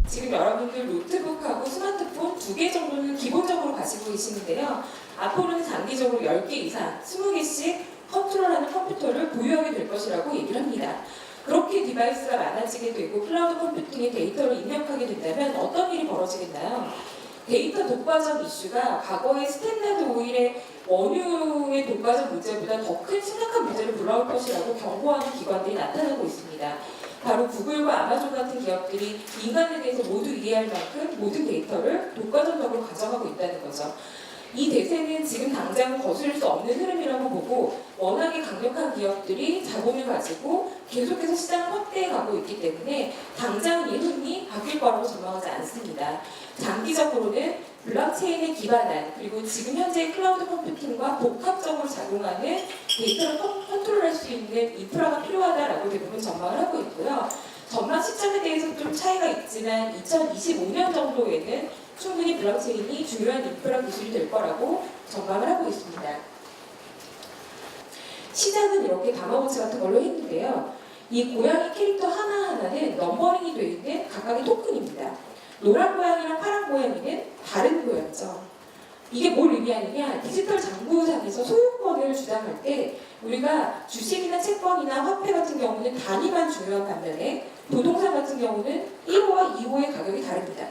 지금 여러분들 노트북하고 스마트폰 2개 정도는 기본적으로 가지고 계시는데요. 앞으로는 장기적으로 10개 이상, 20개씩 컨트롤하는 컴퓨터를 보유하게 될 것이라고 얘기를 합니다. 그렇게 디바이스가 많아지게 되고 클라우드 컴퓨팅에 데이터를 입력하게 된다면 어떤 일이 벌어지겠나요? 데이터 독과점 이슈가 과거의 스탠다드 오일의 원유의 독과점 문제보다 더 큰 심각한 문제를 불러올 것이라고 경고하는 기관들이 나타나고 있습니다. 바로 구글과 아마존 같은 기업들이 인간에 대해서 모두 이해할 만큼 모든 데이터를 독과점적으로 가져가고 있다는 거죠. 이 대세는 지금 당장 거스를 수 없는 흐름이라고 보고 워낙에 강력한 기업들이 자본을 가지고 계속해서 시장을 확대해 가고 있기 때문에 당장 이 흐름이 바뀔 거라고 전망하지 않습니다. 장기적으로는 블록체인에 기반한 그리고 지금 현재 클라우드 컴퓨팅과 복합적으로 작용하는 데이터를 컨트롤할 수 있는 인프라가 필요하다라고 대부분 전망을 하고 있고요. 전망 시점에 대해서 좀 차이가 있지만 2025년 정도에는 충분히 블록체인이 중요한 인프라 기술이 될 거라고 전망을 하고 있습니다. 시작은 이렇게 다마고치 같은 걸로 했는데요. 이 고양이 캐릭터 하나하나는 넘버링이 되어 있는 각각의 토큰입니다. 노란 고양이랑 파란 고양이는 다른 고양이죠. 이게 뭘 의미하느냐? 디지털 장부상에서 소유권을 주장할 때 우리가 주식이나 채권이나 화폐 같은 경우는 단위만 중요한 반면에 부동산 같은 경우는 1호와 2호의 가격이 다릅니다.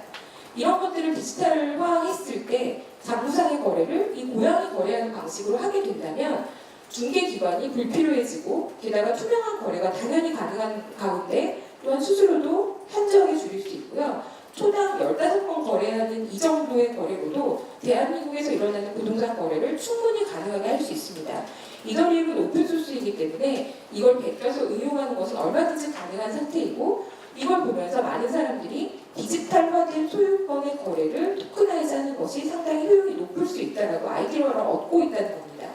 이런 것들을 디지털화했을 때 장부상의 거래를 이 고양이 거래하는 방식으로 하게 된다면 중개기관이 불필요해지고 게다가 투명한 거래가 당연히 가능한 가운데 또한 수수료도 현저하게 줄일 수 있고요. 초당 15번 거래하는 이 정도의 거래로도 대한민국에서 일어나는 부동산 거래를 충분히 가능하게 할 수 있습니다. 이더리움은 오픈소스이기 때문에 이걸 베껴서 응용하는 것은 얼마든지 가능한 상태이고 이걸 보면서 많은 사람들이 디지털화된 소유권의 거래를 토큰화이즈하는 것이 상당히 효용이 높을 수 있다라고 아이디어를 얻고 있다는 겁니다.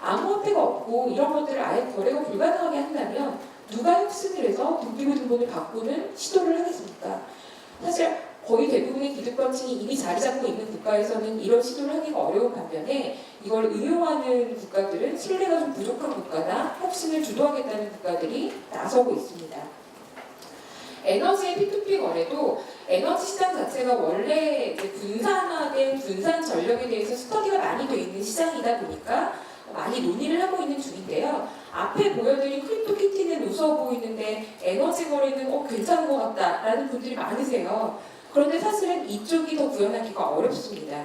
암호화폐가 없고 이런 것들을 아예 거래가 불가능하게 한다면 누가 혁신을 해서 등기부등본을 바꾸는 시도를 하겠습니까? 사실 거의 대부분의 기득권층이 이미 자리 잡고 있는 국가에서는 이런 시도를 하기가 어려운 반면에 이걸 응용하는 국가들은 신뢰가 좀 부족한 국가나 혁신을 주도하겠다는 국가들이 나서고 있습니다. 에너지의 P2P 거래도 에너지 시장 자체가 원래 이제 분산화된 분산 전력에 대해서 스터디가 많이 되어 있는 시장이다 보니까 많이 논의를 하고 있는 중인데요. 앞에 보여드린 크립토키티는 우스워 보이는데 에너지 거래는 괜찮은 것 같다라는 분들이 많으세요. 그런데 사실은 이쪽이 더 구현하기가 어렵습니다.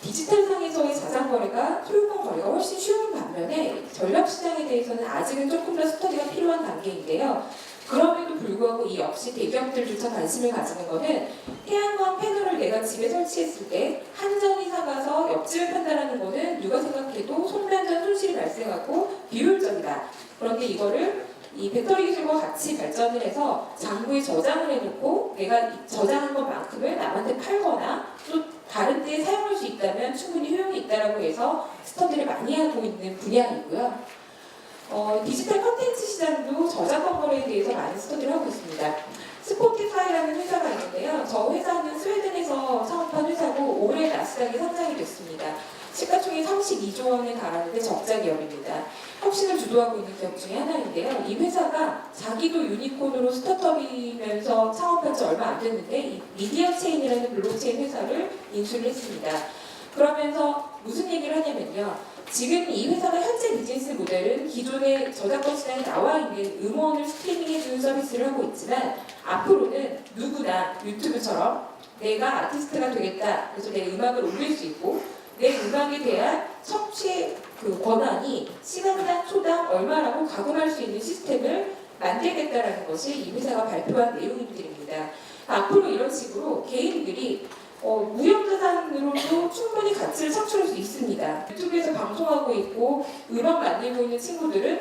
디지털상에서의 자산 거래가 소유권 거래가 훨씬 쉬운 반면에 전력 시장에 대해서는 아직은 조금 더 스터디가 필요한 단계인데요. 그럼에도 불구하고 이 역시 대기업들조차 관심을 가지는 것은 태양광 패널을 내가 집에 설치했을 때 한전이 사가서 옆집을 판다라는 것은 누가 생각해도 손면전 손실이 발생하고 비효율적이다. 그런데 이거를 이 배터리 기술과 같이 발전을 해서 장부에 저장을 해놓고 내가 저장한 것만큼을 남한테 팔거나 또 다른 데에 사용할 수 있다면 충분히 효용이 있다라고 해서 스터디를 많이 하고 있는 분야이고요. 디지털 콘텐츠 시장도 저작권 거래에 대해서 많은 스터디를 하고 있습니다. 스포티파이라는 회사가 있는데요. 저 회사는 스웨덴에서 창업한 회사고 올해 나스닥에 상장이 됐습니다. 시가총액 32조 원에 달하는데 적자 기업입니다. 혁신을 주도하고 있는 기업 중에 하나인데요. 이 회사가 자기도 유니콘으로 스타트업이면서 창업한 지 얼마 안 됐는데 이 미디어 체인이라는 블록체인 회사를 인수를 했습니다. 그러면서 무슨 얘기를 하냐면요. 지금 이 회사가 현재 비즈니스 모델은 기존의 저작권 시장에 나와 있는 음원을 스트리밍해주는 서비스를 하고 있지만 앞으로는 누구나 유튜브처럼 내가 아티스트가 되겠다. 그래서 내 음악을 올릴 수 있고 내 음악에 대한 청취 권한이 시간당 초당 얼마라고 가금할 수 있는 시스템을 만들겠다라는 것이 이 회사가 발표한 내용들입니다. 앞으로 이런 식으로 개인들이 무형자산으로도 충분히 가치를 창출할 수 있습니다. 유튜브에서 방송하고 있고 음악 만들고 있는 친구들은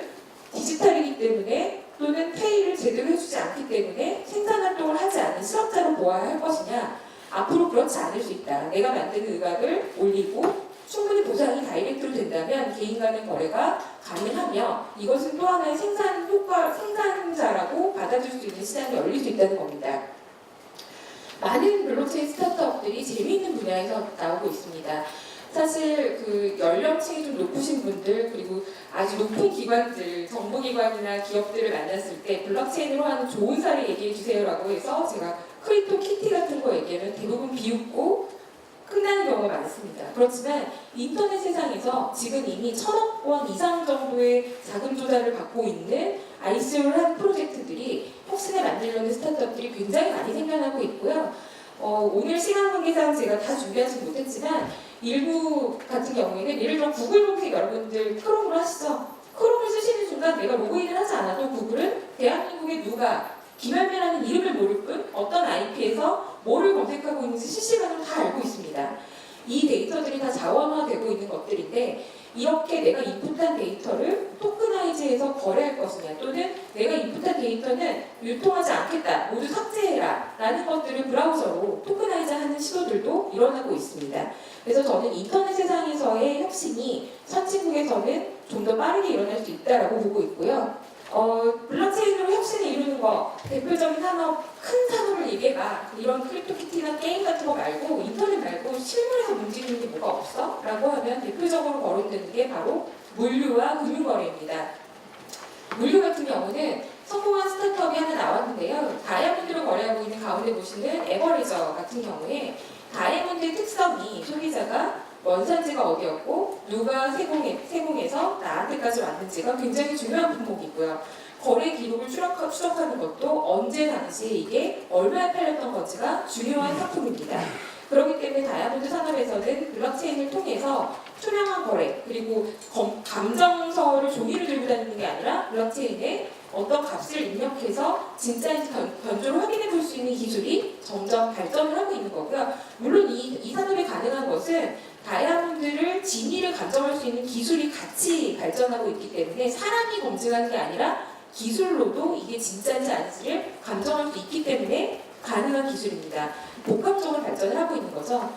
디지털이기 때문에 또는 페이를 제대로 해주지 않기 때문에 생산활동을 하지 않는 실업자로 보아야 할 것이냐. 앞으로 그렇지 않을 수 있다. 내가 만드는 음악을 올리고 충분히 보상이 다이렉트로 된다면 개인 간의 거래가 가능하며 이것은 또 하나의 생산자라고 받아줄 수 있는 시장이 열릴 수 있다는 겁니다. 많은 블록체인 스타트업들이 재미있는 분야에서 나오고 있습니다. 사실 그 연령층이 좀 높으신 분들 그리고 아주 높은 기관들, 정부기관이나 기업들을 만났을 때 블록체인으로 하는 좋은 사례 얘기해 주세요라고 해서 제가 크립토 키티 같은 거 얘기하면 대부분 비웃고 끝나는 경우가 많습니다. 그렇지만 인터넷 세상에서 지금 이미 1,000억 원 이상 정도의 자금 조달을 받고 있는 ICO를 한 프로젝트들이 혁신을 만들려는 스타트업들이 굉장히 많이 생겨나고 있고요. 오늘 시간 관계상 제가 다 준비하지 못했지만 일부 같은 경우에는 예를 들어 구글 검색 여러분들 크롬으로 하시죠. 크롬을 쓰시는 순간 내가 로그인을 하지 않아도 구글은 대한민국의 누가 김현미라는 이름을 모를 뿐 어떤 IP에서 뭐를 검색하고 있는지 실시간으로 다 알고 있습니다. 이 데이터들이 다 자원화되고 있는 것들인데 이렇게 내가 인풋한 데이터를 토크나이즈해서 거래할 것이냐 또는 내가 인풋한 데이터는 유통하지 않겠다 모두 삭제해라 라는 것들을 브라우저로 토크나이즈하는 시도들도 일어나고 있습니다. 그래서 저는 인터넷 세상에서의 혁신이 선진국에서는 좀 더 빠르게 일어날 수 있다고 보고 있고요. 블록체인으로 혁신을 이루는 거 대표적인 산업, 큰 산업을 얘기해봐. 이런 크립토키티나 게임 같은 거 말고 인터넷 말고 실물에서 움직이는 게 뭐가 없어? 라고 하면 대표적으로 거론되는 게 바로 물류와 금융거래입니다. 물류 같은 경우는 성공한 스타트업이 하나 나왔는데요. 다이아몬드로 거래하고 있는 가운데 보시는 에버레저 같은 경우에 다이아몬드의 특성이 소비자가 원산지가 어디였고 누가 세공해서 나한테까지 왔는지가 굉장히 중요한 품목이고요. 거래 기록을 추적하는 것도 언제 당시에 이게 얼마에 팔렸던 건지가 중요한 상품입니다. 그렇기 때문에 다이아몬드 산업에서는 블록체인을 통해서 투명한 거래 그리고 감정서를 종이를 들고 다니는 게 아니라 블록체인에 어떤 값을 입력해서 진짜인지 변조를 확인해 볼 수 있는 기술이 점점 발전을 하고 있는 거고요. 물론 이 산업이 가능한 것은 다이아몬드를 진위를 감정할 수 있는 기술이 같이 발전하고 있기 때문에 사람이 검증하는 게 아니라 기술로도 이게 진짜인지 아닌지를 감정할 수 있기 때문에 가능한 기술입니다. 복합적으로 발전을 하고 있는 거죠.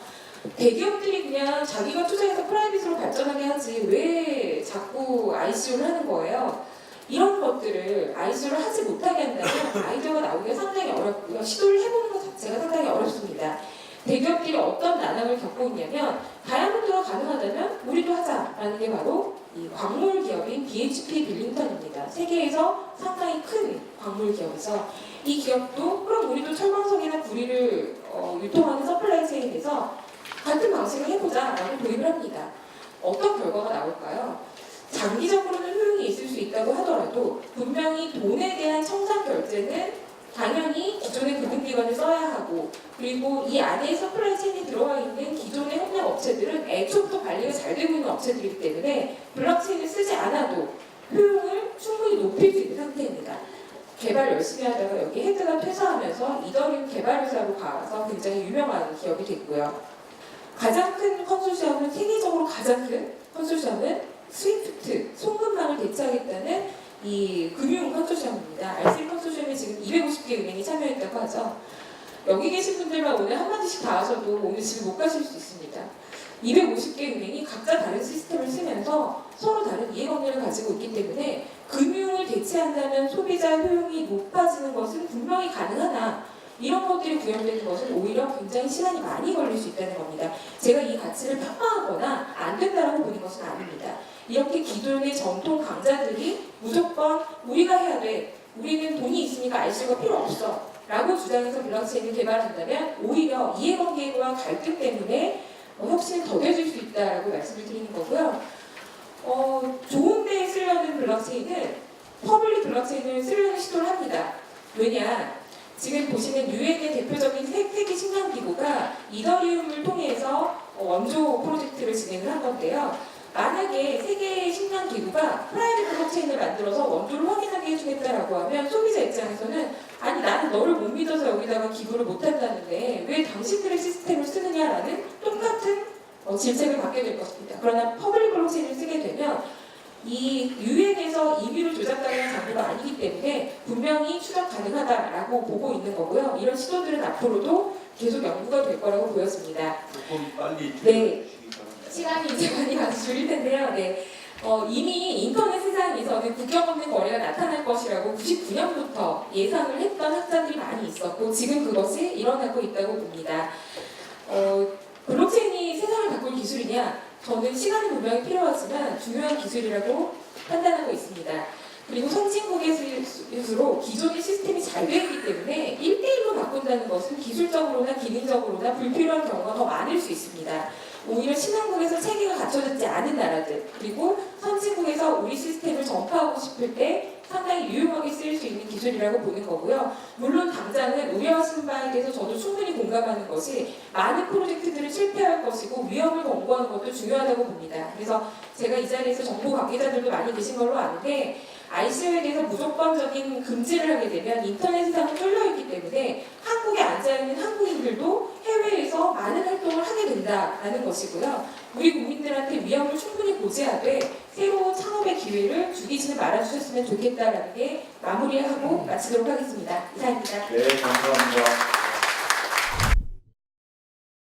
대기업들이 그냥 자기가 투자해서 프라이빗으로 발전하게 하지 왜 자꾸 ICO를 하는 거예요? 이런 것들을 ICO를 하지 못하게 한다면 아이디어가 나오기가 상당히 어렵고요. 시도를 해보는 것 자체가 상당히 어렵습니다. 대기업들이 어떤 난항을 겪고 있냐면 다이아몬드가 가능하다면 우리도 하자라는 게 바로 이 광물 기업인 BHP 빌링턴입니다. 세계에서 상당히 큰 광물 기업이죠. 이 기업도 그럼 우리도 철광석이나 구리를 유통하는 서플라이 체인에서 같은 방식을 해보자라고 도입을 합니다. 어떤 결과가 나올까요? 장기적으로는 효용이 있을 수 있다고 하더라도 분명히 돈에 대한 청산 결제는 당연히 기존의 금융기관을 써야 하고 그리고 이 안에 서플라이 체인에 들어와 있는 기존의 협력 업체들은 애초부터 관리가 잘 되고 있는 업체들이기 때문에 블록체인을 쓰지 않아도 효용을 충분히 높일 수 있는 상태입니다. 개발 열심히 하다가 여기 헤드가 퇴사하면서 이더리움 개발회사로 가서 굉장히 유명한 기업이 됐고요. 가장 큰 컨소시엄은 세계적으로 가장 큰 컨소시엄은 스위프트, 송금망을 대체하겠다는 이 금융 컨소시엄입니다. RC 컨소시엄에 지금 250개 은행이 참여했다고 하죠. 여기 계신 분들만 오늘 한마디씩 다 하셔도 오늘 집에 못 가실 수 있습니다. 250개 은행이 각자 다른 시스템을 쓰면서 서로 다른 이해관계를 가지고 있기 때문에 금융을 대체한다면 소비자 효용이 높아지는 것은 분명히 가능하나 이런 것들이 구현되는 것은 오히려 굉장히 시간이 많이 걸릴 수 있다는 겁니다. 제가 이 가치를 폄하하거나 안 된다라고 보는 것은 아닙니다. 이렇게 기존의 전통 강자들이 무조건 우리가 해야 돼. 우리는 돈이 있으니까 ICO가 필요 없어. 라고 주장해서 블록체인을 개발한다면 오히려 이해관계와 갈등 때문에 혁신이 더뎌질 수 있다라고 말씀을 드리는 거고요. 좋은 데에 쓰려는 블록체인은 퍼블릭 블록체인을 쓰려는 시도를 합니다. 왜냐? 지금 보시는 유엔의 대표적인 세계 식량기구가 이더리움을 통해서 원조 프로젝트를 진행을 한 건데요. 만약에 세계 식량기구가 프라이빗 블록체인을 만들어서 원조를 확인하게 해주겠다라고 하면 소비자 입장에서는 아니 나는 너를 못 믿어서 여기다가 기부를 못한다는데 왜 당신들의 시스템을 쓰느냐라는 똑같은 질책을 받게 될 것입니다. 그러나 퍼블릭 블록체인을 쓰게 되면 이 유엔에서 임의로 조작가능한 장르가 아니기 때문에 분명히 추적 가능하다라고 보고 있는 거고요. 이런 시도들은 앞으로도 계속 연구가 될 거라고 보여집니다. 조금 빨리 네, 시간이 이제 많이 가서 줄일 텐데요. 네, 이미 인터넷 세상에서는 국경 없는 거래가 나타날 것이라고 99년부터 예상을 했던 학자들이 많이 있었고 지금 그것이 일어나고 있다고 봅니다. 블록체인이 세상을 바꿀 기술이냐? 저는 시간이 분명히 필요하지만 중요한 기술이라고 판단하고 있습니다. 그리고 선진국일수록 기존의 시스템이 잘 되어 있기 때문에 1대1로 바꾼다는 것은 기술적으로나 기능적으로나 불필요한 경우가 더 많을 수 있습니다. 오히려 신흥국에서 체계가 갖춰졌지 않은 나라들, 그리고 선진국에서 우리 시스템을 전파하고 싶을 때 상당히 유용하게 쓰일 수 있는 기술이라고 보는 거고요. 물론 당장은 우려하시는 바에 대해서 저도 충분히 공감하는 것이 많은 프로젝트들을 실패할 것이고 위험을 권고하는 것도 중요하다고 봅니다. 그래서 제가 이 자리에서 정보 관계자들도 많이 계신 걸로 아는데 ICO에 대해서 무조건적인 금지를 하게 되면 인터넷 세상은 뚫려있기 때문에 한국에 앉아있는 한국인들도 해외에서 많은 활동을 하게 된다는 것이고요. 우리 국민들한테 위험을 충분히 고지하되 새로운 창업의 기회를 주기지는 말아주셨으면 좋겠다라는 게 마무리하고 마치도록 하겠습니다. 이상입니다. 네, 감사합니다.